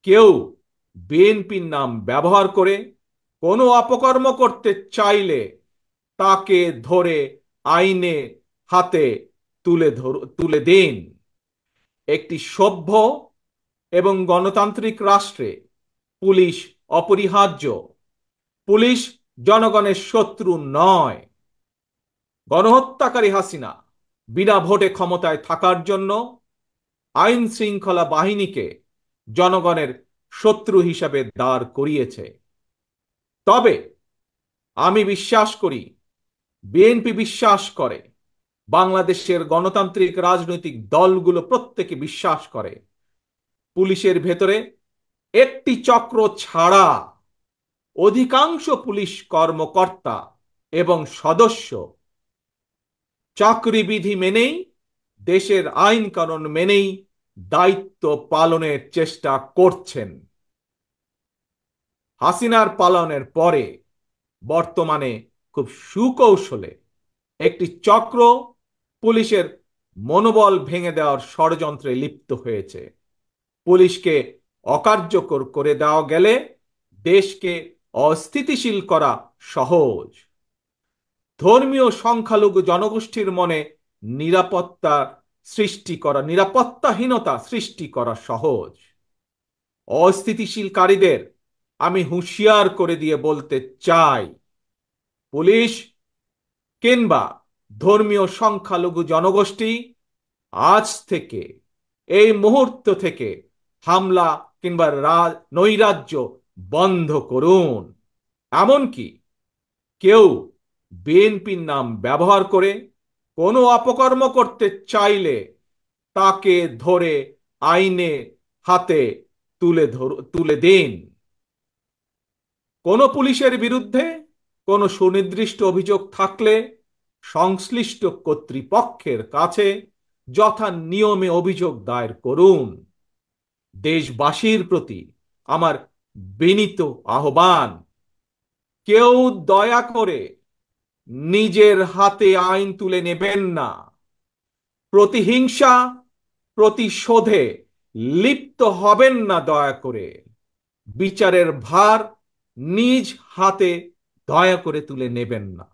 কেউ বিএনপির নাম ব্যবহার করে কোনো অপকর্ম করতে চাইলে তাকে ধরে আইনে হাতে তুলে দিন। একটি সভ্য এবং গণতান্ত্রিক রাষ্ট্রে পুলিশ অপরিহার্য। পুলিশ জনগণের শত্রু নয়। গণহত্যাকারী হাসিনা বিনা ভোটে ক্ষমতায় থাকার জন্য আইন শৃঙ্খলা বাহিনীকে জনগণের শত্রু হিসাবে দাঁড় করিয়েছে। তবে আমি বিশ্বাস করি, বিএনপি বিশ্বাস করে, বাংলাদেশের গণতান্ত্রিক রাজনৈতিক দলগুলো প্রত্যেকে বিশ্বাস করে, পুলিশের ভেতরে একটি চক্র ছাড়া অধিকাংশ পুলিশ কর্মকর্তা এবং সদস্য চাকরিবিধি মেনেই, দেশের আইন কানুন মেনেই দায়িত্ব পালনের চেষ্টা করছেন। হাসিনার পালনের পরে বর্তমানে খুব সুকৌশলে একটি চক্র পুলিশের মনোবল ভেঙে দেওয়ার ষড়যন্ত্রে লিপ্ত হয়েছে। পুলিশকে অকার্যকর করে দেওয়া গেলে দেশকে অস্থিতিশীল করা সহজ। ধর্মীয় সংখ্যালঘু জনগোষ্ঠীর মনে নিরাপত্তাহীনতা সৃষ্টি করা সহজ। অস্থিতিশীলকারীদের আমি হুঁশিয়ার করে দিয়ে বলতে চাই, পুলিশ কিংবা ধর্মীয় সংখ্যালঘু জনগোষ্ঠী আজ থেকে, এই মুহূর্ত থেকে হামলা কিংবা নৈরাজ্য বন্ধ করুন। এমনকি কেউ বিএনপির নাম ব্যবহার করে কোনো অপকর্ম করতে চাইলে তাকে ধরে আইনে হাতে তুলে দিন। কোনো পুলিশের বিরুদ্ধে কোনো সুনির্দিষ্ট অভিযোগ থাকলে সংশ্লিষ্ট কর্তৃপক্ষের কাছে যথা নিয়মে অভিযোগ দায়ের করুন। দেশবাসীর প্রতি আমার বিনীত আহ্বান, কেউ দয়া করে নিজের হাতে আইন তুলে নেবেন না। প্রতিহিংসা, প্রতিশোধে লিপ্ত হবেন না দয়া করে। বিচারের ভার নিজ হাতে দয়া করে তুলে নেবেন না।